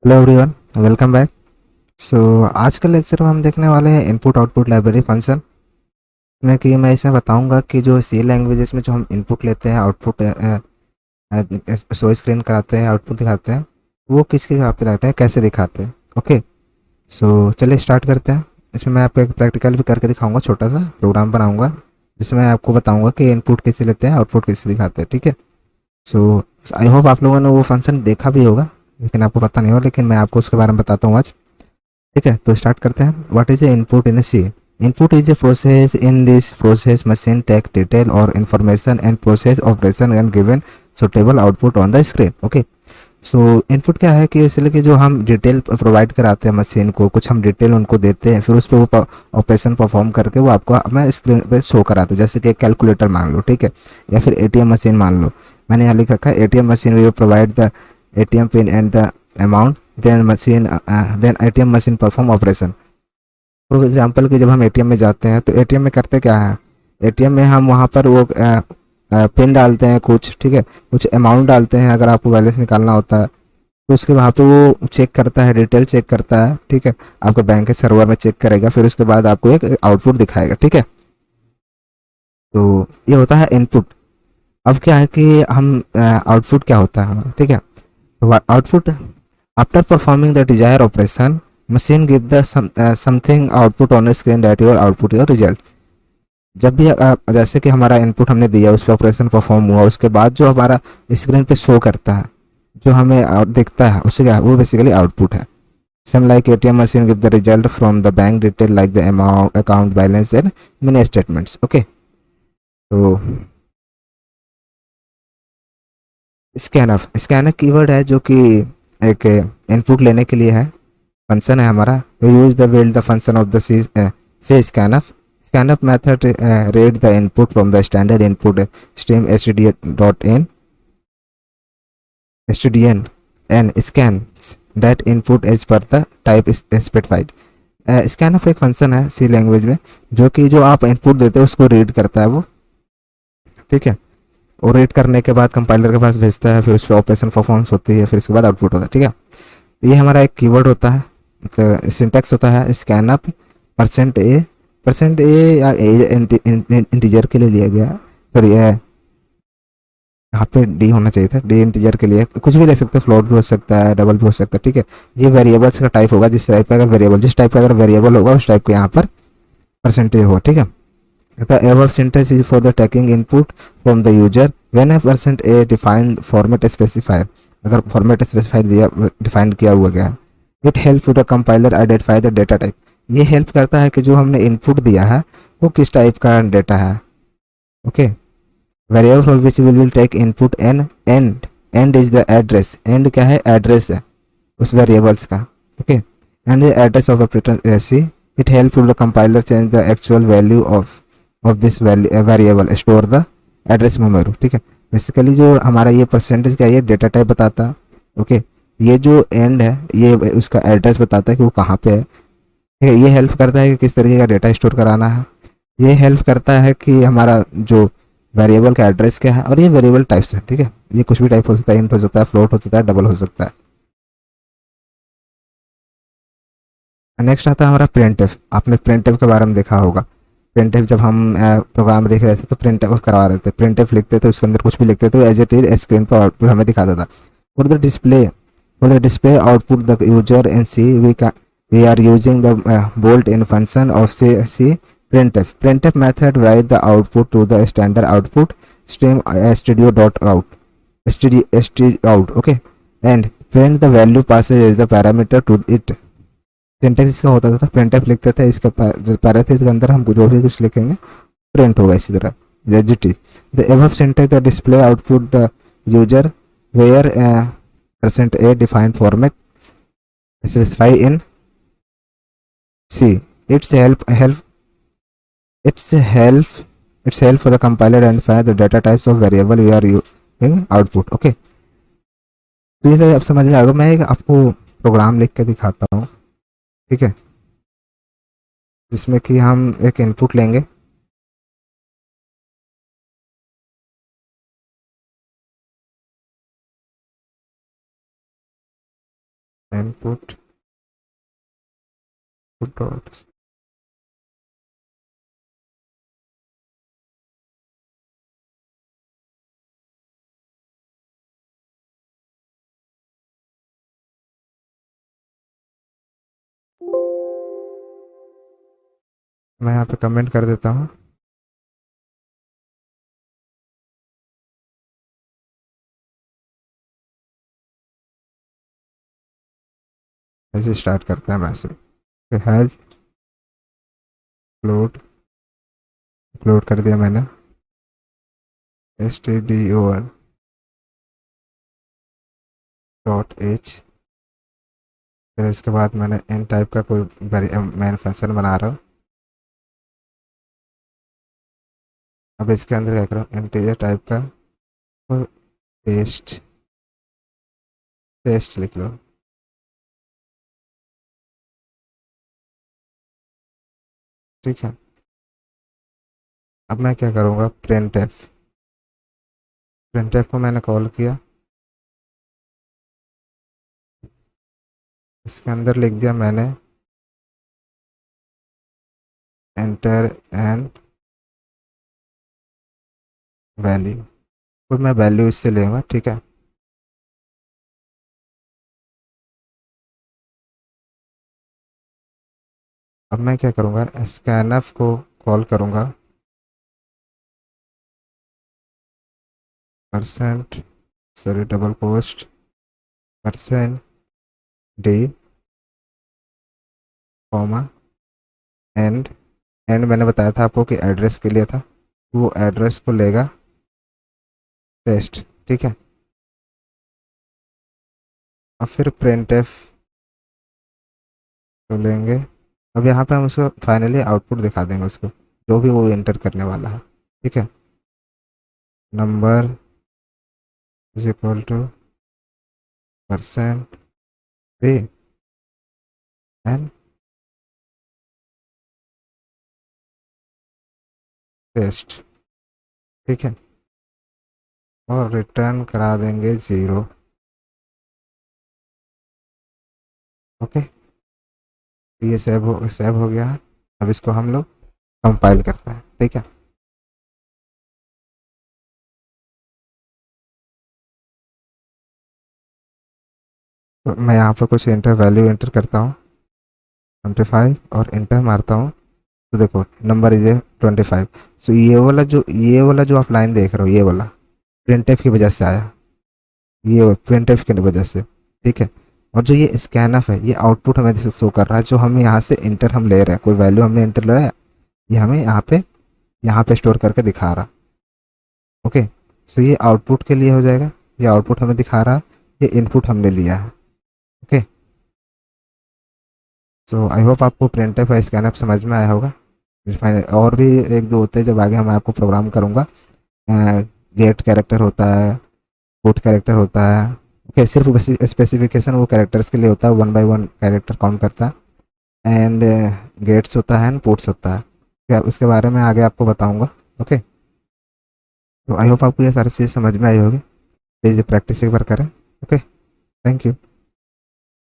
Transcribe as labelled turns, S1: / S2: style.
S1: Hello everyone, welcome back. So आज के lecture में हम देखने वाले हैं इनपुट आउटपुट लाइब्रेरी फंक्शन में कि मैं इसमें बताऊंगा कि जो सी लैंग्वेजेस में जो हम इनपुट लेते हैं, आउटपुट शो स्क्रीन कराते हैं, आउटपुट दिखाते हैं, वो किसके यहाँ पे रहते हैं, कैसे दिखाते हैं। ओके, सो चलिए स्टार्ट करते हैं। इसमें मैं आपको एक प्रैक्टिकल भी करके दिखाऊंगा, छोटा सा प्रोग्राम बनाऊंगा जिसमें मैं आपको बताऊंगा कि इनपुट कैसे लेते हैं, आउटपुट कैसे दिखाते हैं। ठीक है। सो आई होप आप लोगों ने वो फंक्शन देखा भी होगा, लेकिन आपको पता नहीं हो, लेकिन मैं आपको उसके बारे में बताता हूँ आज। ठीक है, तो स्टार्ट करते हैं। What is a input in a C? Input is a process in this process machine take detail और information and process operation and given suitable output on the screen. Okay, so input क्या है कि इसलिए कि जो हम detail provide कराते हैं मशीन को, कुछ हम डिटेल उनको देते हैं, फिर उस पर वो ऑपरेशन परफॉर्म करके वो आपको हमें स्क्रीन पे शो कराते हैं। जैसे कि कैलकुलेटर मान लो, ठीक है, या फिर एटीएम मशीन मान लो। मैंने यहाँ लिख रखा है ATM machine we provide the ATM PIN and the amount, then ATM machine perform operation. For example कि जब हम एटीएम में जाते हैं तो एटीएम में करते क्या है, एटीएम में हम वहाँ पर वो पिन डालते हैं कुछ, ठीक है, कुछ अमाउंट डालते हैं अगर आपको बैलेंस निकालना होता है, तो उसके वहाँ पे वो चेक करता है, डिटेल चेक करता है, ठीक है, आपके बैंक के सर्वर में चेक करेगा, फिर उसके बाद आपको एक आउटपुट दिखाएगा। ठीक है, तो ये होता है इनपुट। अब क्या है कि हम आउटपुट क्या होता है हमारा, ठीक है, तो output after performing the desire operation machine give the something output on screen that your output your result. जब भी जैसे कि हमारा इनपुट हमने दिया, उस पर ऑपरेशन परफॉर्म हुआ, उसके बाद जो हमारा स्क्रीन पे शो करता है, जो हमें दिखता है, उससे क्या है, वो बेसिकली आउटपुट है। Same like ATM machine give the result from the bank detail like the amount, account balance and mini statements. Okay, तो स्कैनफ कीवर्ड है जो कि एक इनपुट लेने के लिए है, फंक्शन है हमारा। We use the build the function of the say scanf method read the input from the standard input stream stdn and scans that input as per the type specified। Scanf एक function है सी language में जो कि जो आप input देते हो उसको रीड करता है वो, ठीक है, और रीड करने के बाद कंपाइलर के पास भेजता है, फिर उस पर ऑपरेशन परफॉर्मेंस होती है, फिर उसके बाद आउटपुट होता है। ठीक है, ये हमारा एक कीवर्ड होता है, मतलब सिंटैक्स होता है स्कैन अप परसेंट ए या इंटीजर के लिए लिया गया, सॉरी यहाँ पे डी होना चाहिए था, डी इंटीजर के लिए कुछ भी ले सकते हैं, फ्लोट भी हो सकता है, डबल भी हो सकता है। ठीक है, ये वेरिएबल्स का टाइप होगा, जिस टाइप का अगर वेरिएबल होगा उस टाइप का यहाँ पर परसेंटेज होगा। ठीक है, the above syntax is for the taking input from the user when a percent a define format specifier, अगर फॉर्मेट स्पेसिफाइड दिया डिफाइन किया हुआ गया है। It help to the compiler identify the data type, ये हेल्प करता है कि जो हमने इनपुट दिया है वो किस टाइप का डेटा है। Okay, variable for which will take input n and is the address, and क्या है, एड्रेस है उस वेरिएबल्स का। Okay, and the address of operator C, it help to the compiler change the actual value of this variable store the address memory. ठीक है, basically जो हमारा ये परसेंटेज का ये डेटा टाइप बताता है। ओके, ये जो एंड है ये उसका एड्रेस बताता है कि वो कहाँ पे है। ठीक है, ये हेल्प करता है कि किस तरीके का डेटा स्टोर कराना है। ये हेल्प करता है कि हमारा जो वेरिएबल का एड्रेस क्या है, और ये वेरिएबल टाइप्स है। ठीक है, ये कुछ भी टाइप हो सकता है, इंट हो सकता है, फ्लोट हो सकता है, डबल हो सकता है। नेक्स्ट आता है हमारा प्रिंटफ। आपने प्रिंटफ के बारे में देखा होगा। प्रिंटफ जब हम प्रोग्राम देख रहे थे तो प्रिंटफ करवा रहे थे, प्रिंटफ लिखते थे, उसके अंदर कुछ भी लिखते थे, एज इट इज स्क्रीन पर आउटपुट हमें दिखाता था। For the display for the display output the user and C we are using the built in function of C printf method write the output to the standard output stream studio dot out std out। Okay, and print the value passes is the parameter to it. Syntax इसका होता था printf लिखते थे, इसका जो पैराथीज के अंदर हम जो भी कुछ लिखेंगे प्रिंट होगा इसी तरह। As it the above syntax the display output the user where percent a define format specify in C. It's help it's help it's help for the compiler and find the data types of variable we are using output. Okay, तो ये सब अब समझ में आएगा। मैं एक आपको प्रोग्राम लिख के दिखाता हूँ, ठीक है, जिसमें कि हम एक इनपुट लेंगे। Input dot. मैं यहाँ पे कमेंट कर देता हूँ। ऐसे स्टार्ट करते हैं मैसेज। हैज अपलोड अपलोड कर दिया मैंने stdon डॉट एच। फिर इसके बाद मैंने इन टाइप का कोई मैन फंक्शन बना रहा हूँ। अब इसके अंदर क्या करो, इंटीजर टाइप का टेस्ट टेस्ट लिख लो। ठीक है। अब मैं क्या करूँगा, प्रिंट एफ को मैंने कॉल किया। इसके अंदर लिख दिया मैंने एंटर एंड वैल्यू। तो मैं वैल्यू इससे लूँगा। ठीक है। अब मैं क्या करूँगा, स्कैनफ को कॉल करूँगा percent sorry double post percent D comma and. And मैंने बताया था आपको कि एड्रेस के लिए था, वो एड्रेस को लेगा टेस्ट। ठीक है। अब फिर प्रिंट एफ तो लेंगे। अब यहाँ पे हम उसको फाइनली आउटपुट दिखा देंगे उसको, जो भी वो एंटर करने वाला है। ठीक है। Number is equal to percent d and test. ठीक है। और रिटर्न करा देंगे 0। ओके। ये सेव हो गया है। अब इसको हम लोग कंपाइल करते हैं। ठीक है। तो मैं यहाँ पर कुछ वैल्यू एंटर करता हूँ 25 और इंटर मारता हूँ। तो देखो नंबर इज 25। सो ये वाला जो आप लाइन देख रहे हो, ये वाला प्रिंटफ की वजह से आया, ये प्रिंटफ की वजह से। ठीक है। और जो ये स्कैनफ है, ये आउटपुट हमें शो कर रहा है, जो हम यहाँ से इंटर हम ले रहे हैं, कोई वैल्यू हमने इंटर ले रहा है, ये हमें यहाँ पे स्टोर करके दिखा रहा। ओके। सो ये आउटपुट के लिए हो जाएगा, ये आउटपुट हमें दिखा रहा है, ये इनपुट हमने लिया है। ओके। सो आई होप आपको प्रिंटफ और स्कैनफ समझ में आया होगा। और भी एक दो होते हैं जब आगे मैं आपको प्रोग्राम करूँगा। गेट कैरेक्टर होता है, पुट कैरेक्टर होता है। ओके। सिर्फ स्पेसिफिकेशन वो कैरेक्टर्स के लिए होता है, 1 बाय 1 कैरेक्टर काउंट करता है। एंड गेट्स होता है एंड पुट्स होता है। क्या उसके बारे में आगे आपको बताऊंगा। ओके। तो आई होप आपको ये सारी चीज़ समझ में आई होगी। प्लीज़ प्रैक्टिस एक बार करें। ओके। Thank you.